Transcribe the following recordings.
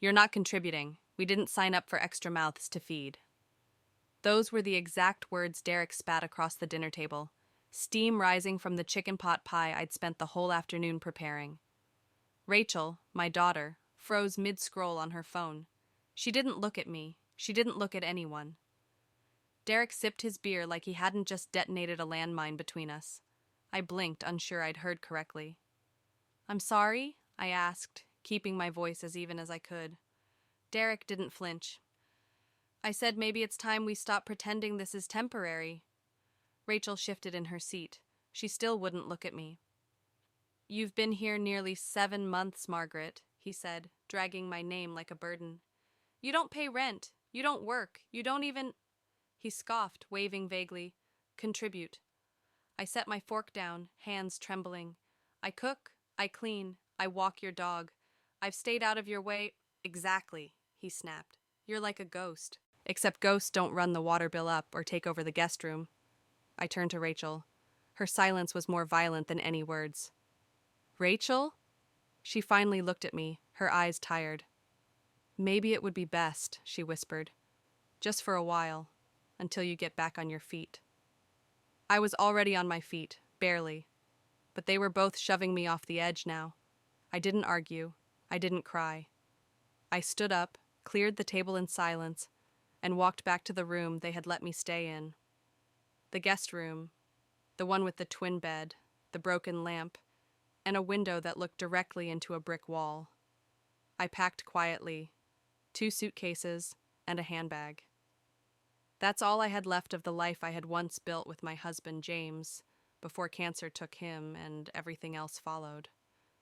You're not contributing. We didn't sign up for extra mouths to feed. Those were the exact words Derek spat across the dinner table, steam rising from the chicken pot pie I'd spent the whole afternoon preparing. Rachel, my daughter, froze mid-scroll on her phone. She didn't look at me. She didn't look at anyone. Derek sipped his beer like he hadn't just detonated a landmine between us. I blinked, unsure I'd heard correctly. "I'm sorry?" I asked, keeping my voice as even as I could. Derek didn't flinch. "I said maybe it's time we stop pretending this is temporary." Rachel shifted in her seat. She still wouldn't look at me. "You've been here nearly 7 months, Margaret," he said, dragging my name like a burden. "You don't pay rent. You don't work. You don't even—" He scoffed, waving vaguely. "Contribute." I set my fork down, hands trembling. "I cook. I clean. I walk your dog. I've stayed out of your way—" "Exactly," he snapped. "You're like a ghost. Except ghosts don't run the water bill up or take over the guest room." I turned to Rachel. Her silence was more violent than any words. "Rachel?" She finally looked at me, her eyes tired. "Maybe it would be best," she whispered. "Just for a while, until you get back on your feet." I was already on my feet, barely. But they were both shoving me off the edge now. I didn't argue. I didn't cry. I stood up, cleared the table in silence, and walked back to the room they had let me stay in. The guest room, the one with the twin bed, the broken lamp, and a window that looked directly into a brick wall. I packed quietly, 2 suitcases and a handbag. That's all I had left of the life I had once built with my husband James, before cancer took him and everything else followed.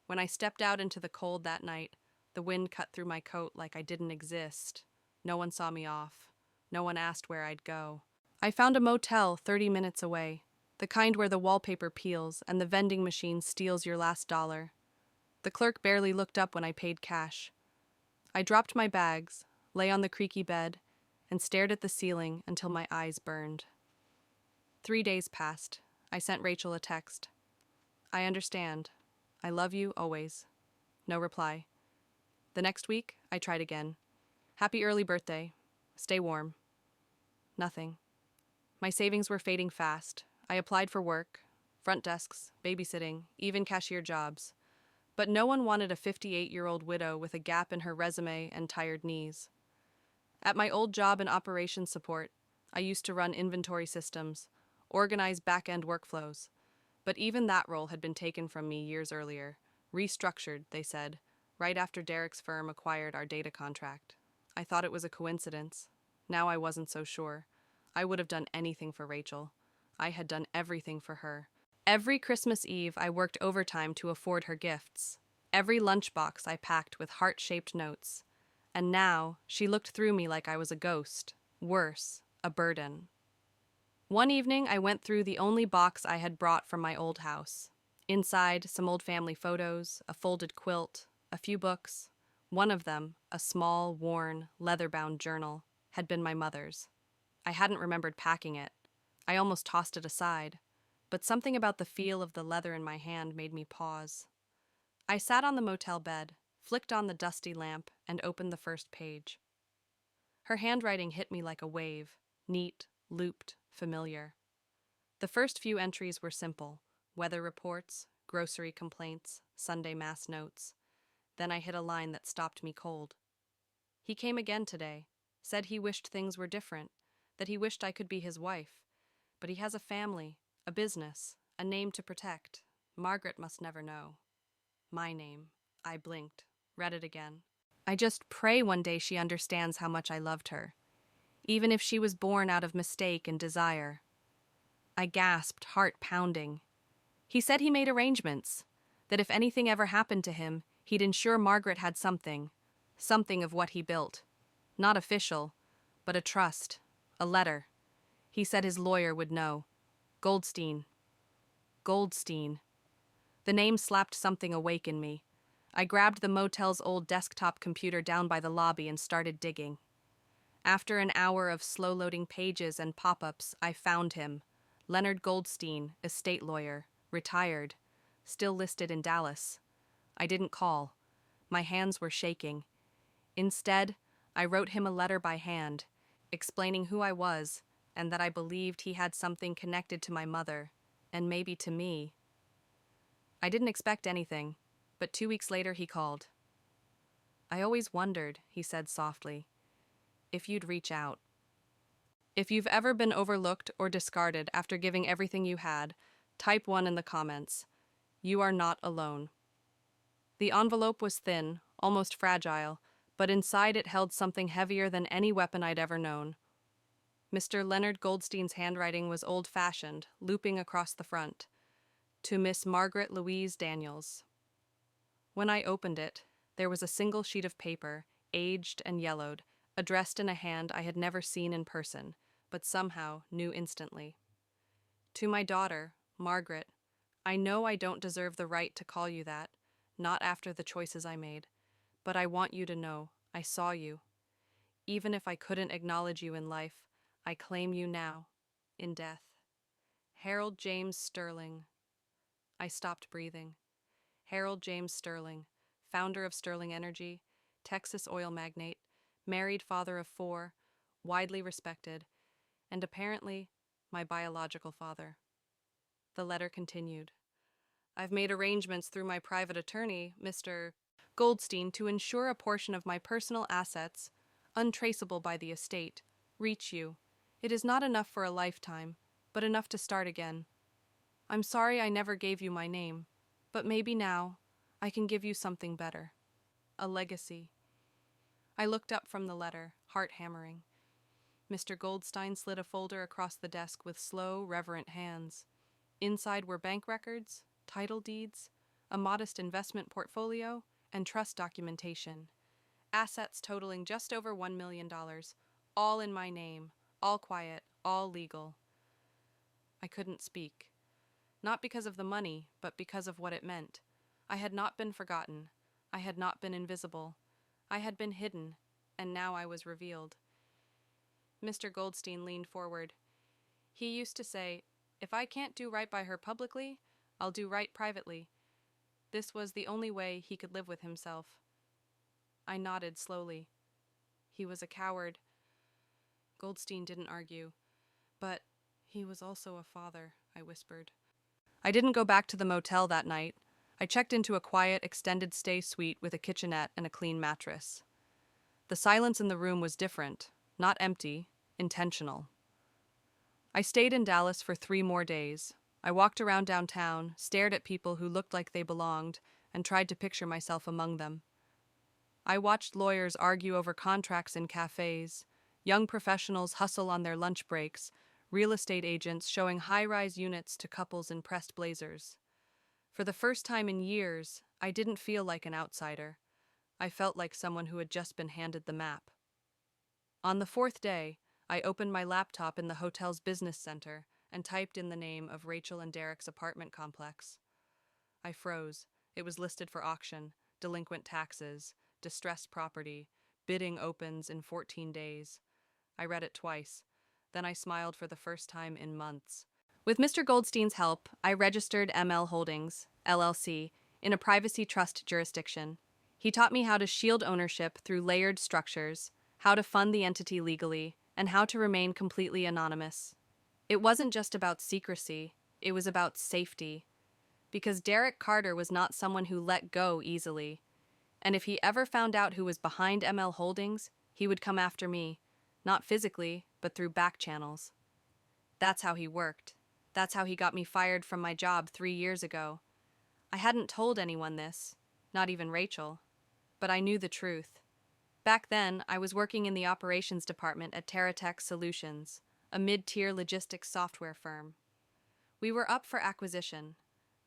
When I stepped out into the cold that night, the wind cut through my coat like I didn't exist. No one saw me off. No one asked where I'd go. I found a motel 30 minutes away, the kind where the wallpaper peels and the vending machine steals your last dollar. The clerk barely looked up when I paid cash. I dropped my bags, lay on the creaky bed, and stared at the ceiling until my eyes burned. 3 days passed. I sent Rachel a text. "I understand. I love you always." No reply. The next week, I tried again. "Happy early birthday. Stay warm." Nothing. My savings were fading fast. I applied for work, front desks, babysitting, even cashier jobs. But no one wanted a 58-year-old widow with a gap in her resume and tired knees. At my old job in operations support, I used to run inventory systems, organize back-end workflows. But even that role had been taken from me years earlier. Restructured, they said, right after Derek's firm acquired our data contract. I thought it was a coincidence. Now I wasn't so sure. I would have done anything for Rachel. I had done everything for her. Every Christmas Eve, I worked overtime to afford her gifts. Every lunchbox I packed with heart-shaped notes. And now, she looked through me like I was a ghost. Worse, a burden. One evening, I went through the only box I had brought from my old house. Inside, some old family photos, a folded quilt, a few books. One of them, a small, worn, leather-bound journal, had been my mother's. I hadn't remembered packing it. I almost tossed it aside. But something about the feel of the leather in my hand made me pause. I sat on the motel bed, flicked on the dusty lamp, and opened the first page. Her handwriting hit me like a wave, neat, looped, familiar. The first few entries were simple: weather reports, grocery complaints, Sunday mass notes. Then I hit a line that stopped me cold. "He came again today, said he wished things were different, that he wished I could be his wife. But he has a family, a business, a name to protect. Margaret must never know." My name. I blinked, read it again. "I just pray one day she understands how much I loved her, even if she was born out of mistake and desire." I gasped, heart pounding. He said he made arrangements, that if anything ever happened to him, he'd ensure Margaret had something of what he built. Not official, but a trust, a letter. He said his lawyer would know. Goldstein. Goldstein. The name slapped something awake in me. I grabbed the motel's old desktop computer down by the lobby and started digging. After an hour of slow-loading pages and pop-ups, I found him. Leonard Goldstein, estate lawyer, retired, still listed in Dallas. I didn't call. My hands were shaking. Instead, I wrote him a letter by hand, explaining who I was and that I believed he had something connected to my mother, and maybe to me. I didn't expect anything, but 2 weeks later he called. "I always wondered," he said softly, "if you'd reach out." If you've ever been overlooked or discarded after giving everything you had, type 1 in the comments. You are not alone. The envelope was thin, almost fragile, but inside it held something heavier than any weapon I'd ever known. Mr. Leonard Goldstein's handwriting was old-fashioned, looping across the front. To Miss Margaret Louise Daniels. When I opened it, there was a single sheet of paper, aged and yellowed, addressed in a hand I had never seen in person, but somehow knew instantly. To my daughter, Margaret, I know I don't deserve the right to call you that, not after the choices I made, but I want you to know I saw you. Even if I couldn't acknowledge you in life, I claim you now, in death. Harold James Sterling. I stopped breathing. Harold James Sterling, founder of Sterling Energy, Texas oil magnate, married father of 4, widely respected, and apparently my biological father. The letter continued. I've made arrangements through my private attorney, Mr. Goldstein, to ensure a portion of my personal assets, untraceable by the estate, reach you. It is not enough for a lifetime, but enough to start again. I'm sorry I never gave you my name, but maybe now I can give you something better. A legacy. I looked up from the letter, heart hammering. Mr. Goldstein slid a folder across the desk with slow, reverent hands. Inside were bank records, title deeds, a modest investment portfolio, and trust documentation. Assets totaling just over $1 million, all in my name, all quiet, all legal. I couldn't speak. Not because of the money, but because of what it meant. I had not been forgotten. I had not been invisible. I had been hidden, and now I was revealed. Mr. Goldstein leaned forward. He used to say, "If I can't do right by her publicly, I'll do right privately." This was the only way he could live with himself. I nodded slowly. He was a coward. Goldstein didn't argue. But he was also a father, I whispered. I didn't go back to the motel that night. I checked into a quiet, extended stay suite with a kitchenette and a clean mattress. The silence in the room was different, not empty, intentional. I stayed in Dallas for 3 more days. I walked around downtown, stared at people who looked like they belonged, and tried to picture myself among them. I watched lawyers argue over contracts in cafes, young professionals hustle on their lunch breaks, real estate agents showing high-rise units to couples in pressed blazers. For the first time in years, I didn't feel like an outsider. I felt like someone who had just been handed the map. On the 4th day, I opened my laptop in the hotel's business center and typed in the name of Rachel and Derek's apartment complex. I froze. It was listed for auction, delinquent taxes, distressed property, bidding opens in 14 days. I read it twice. Then I smiled for the first time in months. With Mr. Goldstein's help, I registered ML Holdings, LLC, in a privacy trust jurisdiction. He taught me how to shield ownership through layered structures, how to fund the entity legally, and how to remain completely anonymous. It wasn't just about secrecy, it was about safety. Because Derek Carter was not someone who let go easily. And if he ever found out who was behind ML Holdings, he would come after me, not physically, but through back channels. That's how he worked. That's how he got me fired from my job 3 years ago. I hadn't told anyone this, not even Rachel, but I knew the truth. Back then, I was working in the operations department at TerraTech Solutions, a mid-tier logistics software firm. We were up for acquisition.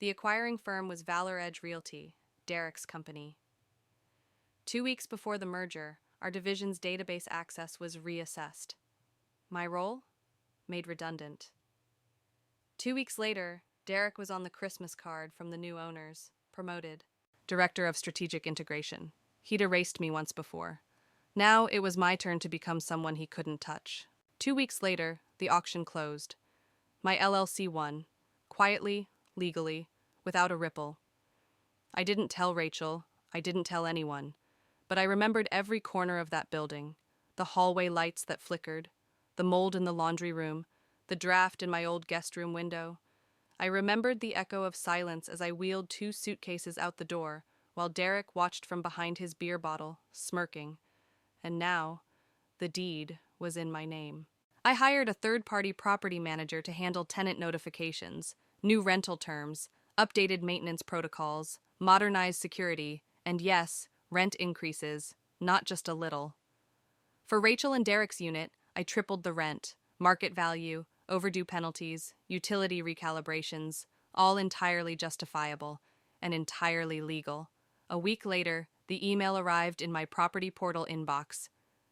The acquiring firm was Valor Edge Realty, Derek's company. 2 weeks before the merger, our division's database access was reassessed. My role? Made redundant. 2 weeks later, Derek was on the Christmas card from the new owners, promoted. Director of Strategic Integration. He'd erased me once before. Now it was my turn to become someone he couldn't touch. 2 weeks later, the auction closed. My LLC won, quietly, legally, without a ripple. I didn't tell Rachel, I didn't tell anyone, but I remembered every corner of that building, the hallway lights that flickered, the mold in the laundry room, the draft in my old guest room window. I remembered the echo of silence as I wheeled 2 suitcases out the door, while Derek watched from behind his beer bottle, smirking. And now, the deed was in my name. I hired a third-party property manager to handle tenant notifications, new rental terms, updated maintenance protocols, modernized security, and yes, rent increases, not just a little. For Rachel and Derek's unit, I tripled the rent, market value, overdue penalties, utility recalibrations, all entirely justifiable and entirely legal. A week later, the email arrived in my property portal inbox.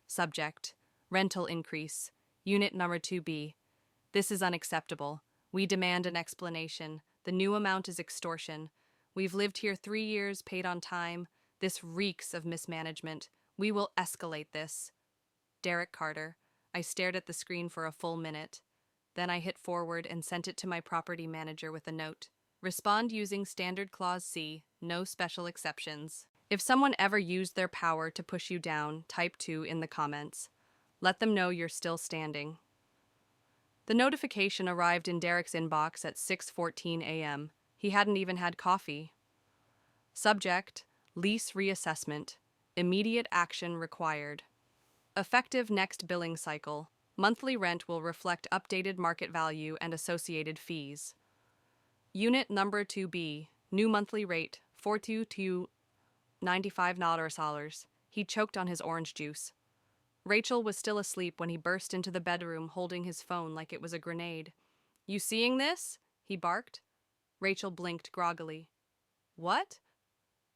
Subject: rental increase. Unit number 2B. This is unacceptable. We demand an explanation. The new amount is extortion. We've lived here 3 years, paid on time. This reeks of mismanagement. We will escalate this. Derek Carter. I stared at the screen for a full minute. Then I hit forward and sent it to my property manager with a note. Respond using Standard Clause C, no special exceptions. If someone ever used their power to push you down, type 2 in the comments. Let them know you're still standing. The notification arrived in Derek's inbox at 6:14 a.m. He hadn't even had coffee. Subject: lease reassessment. Immediate action required. Effective next billing cycle. Monthly rent will reflect updated market value and associated fees. Unit number 2B. New monthly rate, $422.95. He choked on his orange juice. Rachel was still asleep when he burst into the bedroom holding his phone like it was a grenade. You seeing this? He barked. Rachel blinked groggily. What?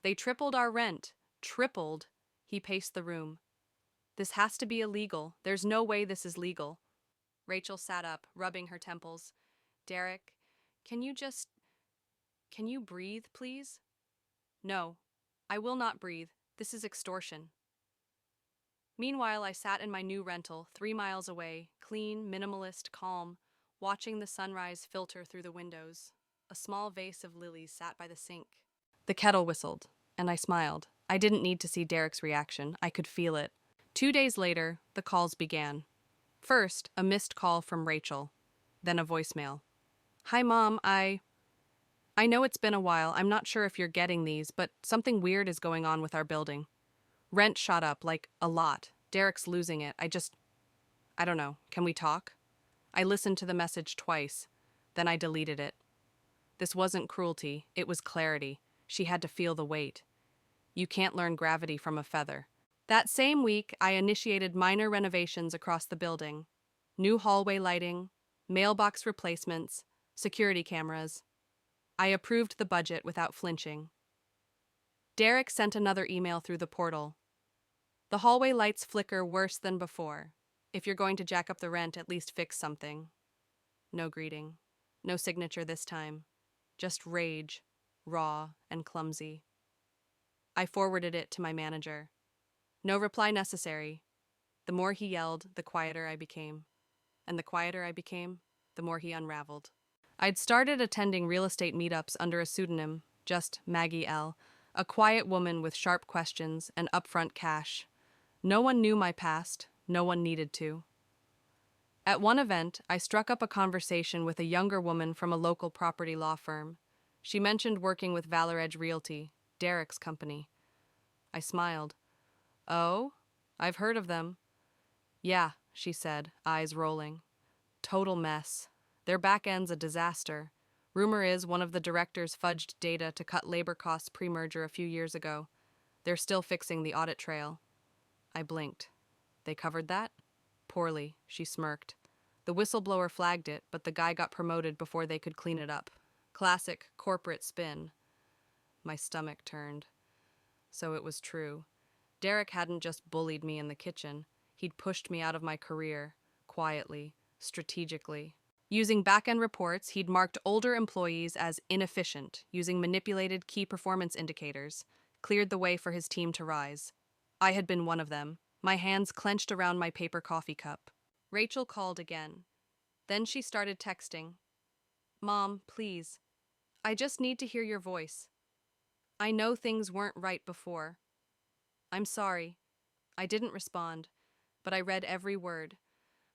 They tripled our rent. Tripled. He paced the room. This has to be illegal. There's no way this is legal. Rachel sat up, rubbing her temples. Derek, can you breathe, please? No, I will not breathe. This is extortion. Meanwhile, I sat in my new rental, 3 miles away, clean, minimalist, calm, watching the sunrise filter through the windows. A small vase of lilies sat by the sink. The kettle whistled, and I smiled. I didn't need to see Derek's reaction. I could feel it. 2 days later, the calls began. First, a missed call from Rachel, then a voicemail. Hi, Mom, I know it's been a while. I'm not sure if you're getting these, but something weird is going on with our building. Rent shot up, like, a lot. Derek's losing it. I don't know. Can we talk? I listened to the message twice. Then I deleted it. This wasn't cruelty. It was clarity. She had to feel the weight. You can't learn gravity from a feather. That same week, I initiated minor renovations across the building. New hallway lighting, mailbox replacements, security cameras. I approved the budget without flinching. Derek sent another email through the portal. The hallway lights flicker worse than before. If you're going to jack up the rent, at least fix something. No greeting. No signature this time. Just rage, raw and clumsy. I forwarded it to my manager. No reply necessary. The more he yelled, the quieter I became. And the quieter I became, the more he unraveled. I'd started attending real estate meetups under a pseudonym, just Maggie L., a quiet woman with sharp questions and upfront cash. No one knew my past, no one needed to. At one event, I struck up a conversation with a younger woman from a local property law firm. She mentioned working with Valor Edge Realty, Derek's company. I smiled. Oh, I've heard of them. Yeah, she said, eyes rolling. Total mess. Their back end's a disaster. Rumor is one of the directors fudged data to cut labor costs pre-merger a few years ago. They're still fixing the audit trail. I blinked. They covered that? Poorly, she smirked. The whistleblower flagged it, but the guy got promoted before they could clean it up. Classic corporate spin. My stomach turned. So it was true. Derek hadn't just bullied me in the kitchen. He'd pushed me out of my career, quietly, strategically. Using back-end reports, he'd marked older employees as inefficient, using manipulated key performance indicators, cleared the way for his team to rise. I had been one of them, my hands clenched around my paper coffee cup. Rachel called again. Then she started texting. Mom, please. I just need to hear your voice. I know things weren't right before. I'm sorry. I didn't respond, but I read every word.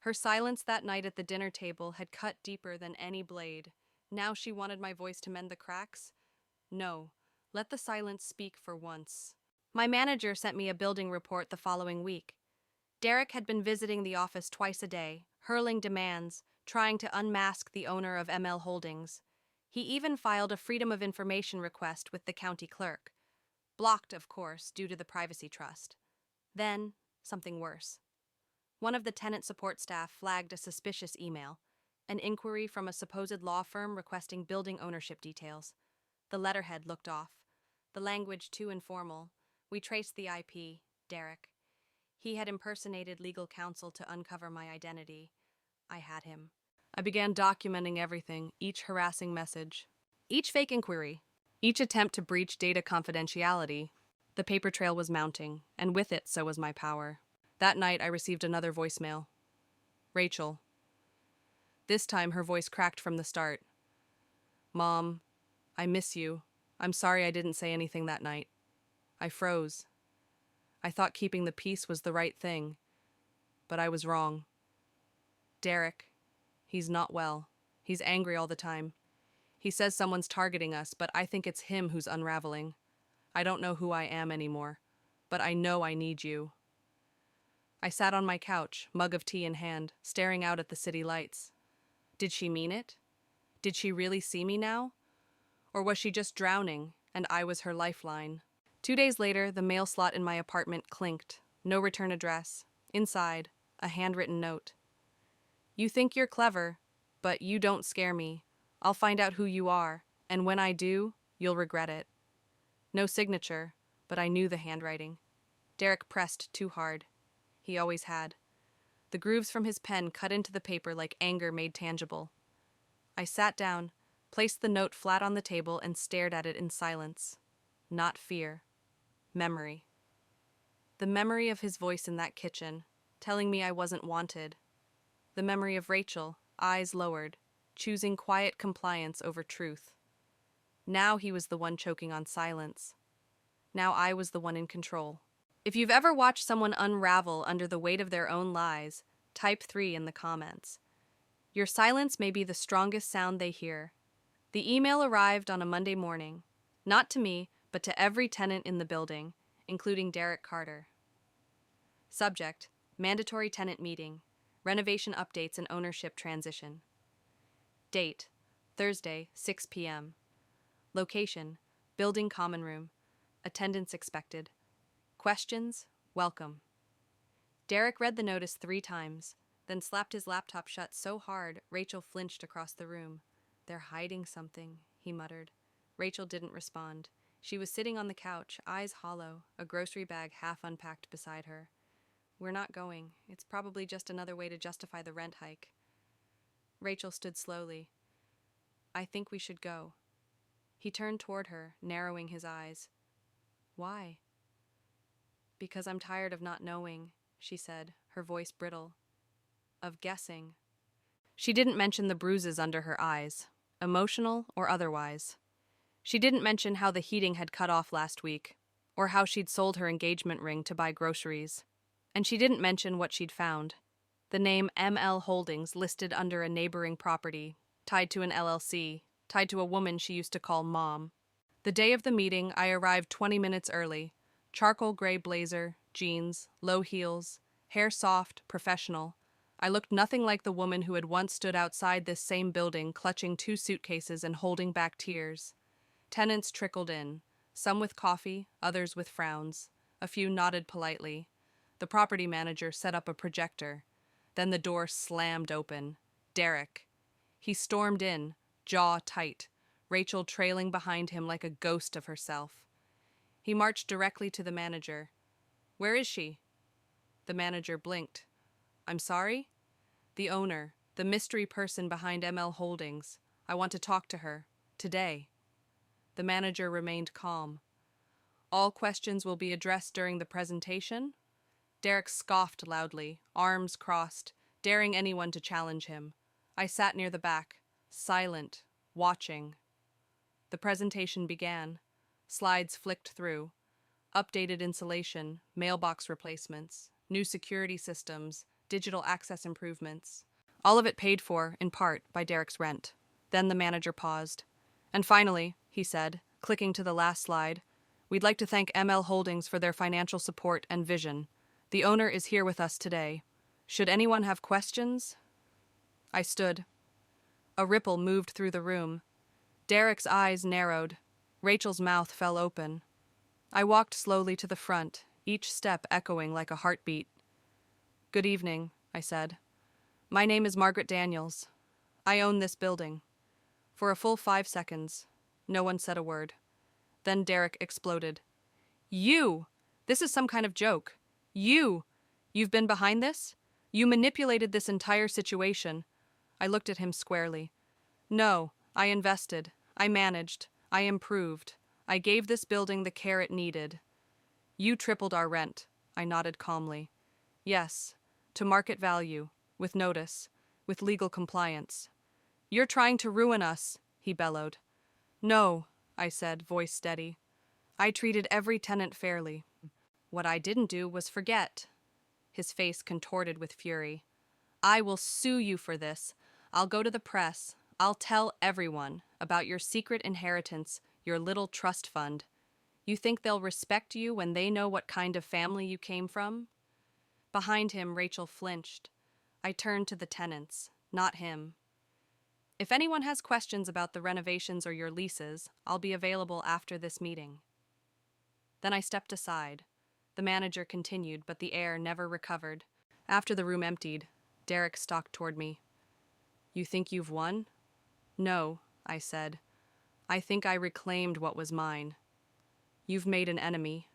Her silence that night at the dinner table had cut deeper than any blade. Now she wanted my voice to mend the cracks? No, let the silence speak for once. My manager sent me a building report the following week. Derek had been visiting the office twice a day, hurling demands, trying to unmask the owner of ML Holdings. He even filed a Freedom of Information request with the county clerk. Blocked, of course, due to the privacy trust. Then, something worse. One of the tenant support staff flagged a suspicious email, an inquiry from a supposed law firm requesting building ownership details. The letterhead looked off. The language too informal. We traced the IP, Derek. He had impersonated legal counsel to uncover my identity. I had him. I began documenting everything, each harassing message, each fake inquiry, each attempt to breach data confidentiality. The paper trail was mounting, and with it, so was my power. That night, I received another voicemail. Rachel. This time, her voice cracked from the start. Mom, I miss you. I'm sorry I didn't say anything that night. I froze. I thought keeping the peace was the right thing, but I was wrong. Derek, he's not well. He's angry all the time. He says someone's targeting us, but I think it's him who's unraveling. I don't know who I am anymore, but I know I need you. I sat on my couch, mug of tea in hand, staring out at the city lights. Did she mean it? Did she really see me now? Or was she just drowning, and I was her lifeline? 2 days later, the mail slot in my apartment clinked. No return address. Inside, a handwritten note. You think you're clever, but you don't scare me. I'll find out who you are, and when I do, you'll regret it. No signature, but I knew the handwriting. Derek pressed too hard. He always had. The grooves from his pen cut into the paper like anger made tangible. I sat down, placed the note flat on the table, and stared at it in silence. Not fear. Memory. The memory of his voice in that kitchen, telling me I wasn't wanted. The memory of Rachel, eyes lowered, choosing quiet compliance over truth. Now he was the one choking on silence. Now I was the one in control. If you've ever watched someone unravel under the weight of their own lies, type 3 in the comments. Your silence may be the strongest sound they hear. The email arrived on a Monday morning, not to me, but to every tenant in the building, including Derek Carter. Subject: Mandatory Tenant Meeting, Renovation Updates and Ownership Transition. Date: Thursday, 6 p.m. Location: Building Common Room. Attendance expected. Questions? Welcome. Derek read the notice 3 times, then slapped his laptop shut so hard Rachel flinched across the room. They're hiding something, he muttered. Rachel didn't respond. She was sitting on the couch, eyes hollow, a grocery bag half unpacked beside her. We're not going. It's probably just another way to justify the rent hike. Rachel stood slowly. I think we should go. He turned toward her, narrowing his eyes. Why? Because I'm tired of not knowing, she said, her voice brittle. Of guessing. She didn't mention the bruises under her eyes, emotional or otherwise. She didn't mention how the heating had cut off last week, or how she'd sold her engagement ring to buy groceries. And she didn't mention what she'd found. The name ML Holdings listed under a neighboring property, tied to an LLC, tied to a woman she used to call Mom. The day of the meeting, I arrived 20 minutes early. Charcoal gray blazer, jeans, low heels, hair soft, professional. I looked nothing like the woman who had once stood outside this same building, clutching 2 suitcases and holding back tears. Tenants trickled in, some with coffee, others with frowns. A few nodded politely. The property manager set up a projector. Then the door slammed open. Derek. He stormed in, jaw tight, Rachel trailing behind him like a ghost of herself. He marched directly to the manager. Where is she? The manager blinked. I'm sorry? The owner, the mystery person behind ML Holdings. I want to talk to her. Today. The manager remained calm. All questions will be addressed during the presentation? Derek scoffed loudly, arms crossed, daring anyone to challenge him. I sat near the back, silent, watching. The presentation began. Slides flicked through. Updated insulation, mailbox replacements, new security systems, digital access improvements. All of it paid for, in part, by Derek's rent. Then the manager paused. And finally, he said, clicking to the last slide, we'd like to thank ML Holdings for their financial support and vision. The owner is here with us today. Should anyone have questions? I stood. A ripple moved through the room. Derek's eyes narrowed. Rachel's mouth fell open. I walked slowly to the front, each step echoing like a heartbeat. Good evening, I said. My name is Margaret Daniels. I own this building. For a full 5 seconds, no one said a word. Then Derek exploded. You! This is some kind of joke. You've been behind this? You manipulated this entire situation. I looked at him squarely. No, I invested. I managed. I improved. I gave this building the care it needed. You tripled our rent. I nodded calmly. Yes, to market value, with notice, with legal compliance. You're trying to ruin us, he bellowed. No, I said, voice steady. I treated every tenant fairly. What I didn't do was forget. His face contorted with fury. I will sue you for this. I'll go to the press. I'll tell everyone about your secret inheritance, your little trust fund. You think they'll respect you when they know what kind of family you came from? Behind him, Rachel flinched. I turned to the tenants, not him. If anyone has questions about the renovations or your leases, I'll be available after this meeting. Then I stepped aside. The manager continued, but the air never recovered. After the room emptied, Derek stalked toward me. You think you've won? No, I said. I think I reclaimed what was mine. You've made an enemy.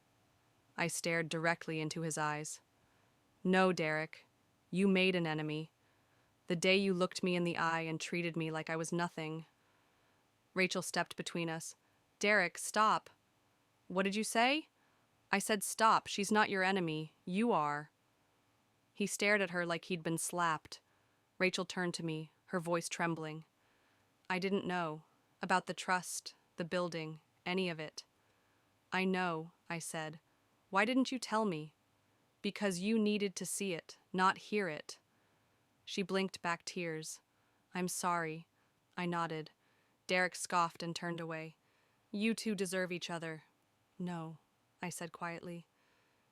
I stared directly into his eyes. No, Derek, you made an enemy. The day you looked me in the eye and treated me like I was nothing. Rachel stepped between us. Derek, stop. What did you say? I said stop. She's not your enemy. You are. He stared at her like he'd been slapped. Rachel turned to me, her voice trembling. I didn't know. About the trust, the building, any of it. I know, I said. Why didn't you tell me? Because you needed to see it, not hear it. She blinked back tears. I'm sorry. I nodded. Derek scoffed and turned away. You two deserve each other. No, I said quietly.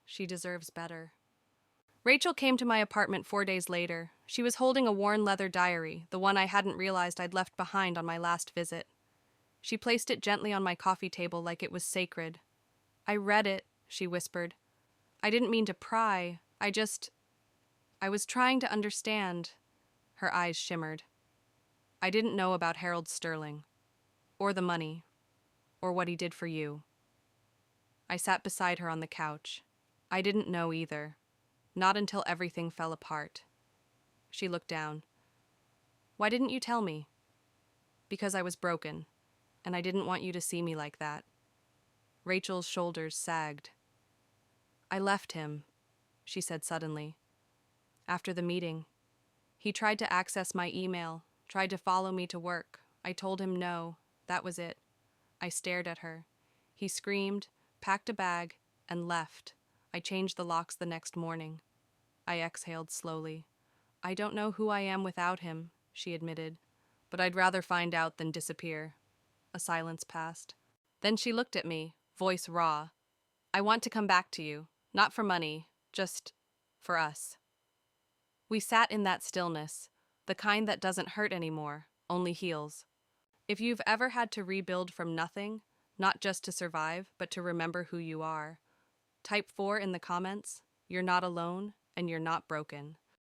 She deserves better. Rachel came to my apartment 4 days later. She was holding a worn leather diary, the one I hadn't realized I'd left behind on my last visit. She placed it gently on my coffee table like it was sacred. I read it, she whispered. I didn't mean to pry. I was trying to understand. Her eyes shimmered. I didn't know about Harold Sterling, or the money, or what he did for you. I sat beside her on the couch. I didn't know either. Not until everything fell apart. She looked down. Why didn't you tell me? Because I was broken, and I didn't want you to see me like that. Rachel's shoulders sagged. I left him, she said suddenly. After the meeting, he tried to access my email, tried to follow me to work. I told him no, that was it. I stared at her. He screamed, packed a bag, and left. I changed the locks the next morning. I exhaled slowly. I don't know who I am without him, she admitted, but I'd rather find out than disappear. A silence passed. Then she looked at me, voice raw. I want to come back to you, not for money, just for us. We sat in that stillness, the kind that doesn't hurt anymore, only heals. If you've ever had to rebuild from nothing, not just to survive, but to remember who you are, type 4 in the comments. You're not alone, and you're not broken.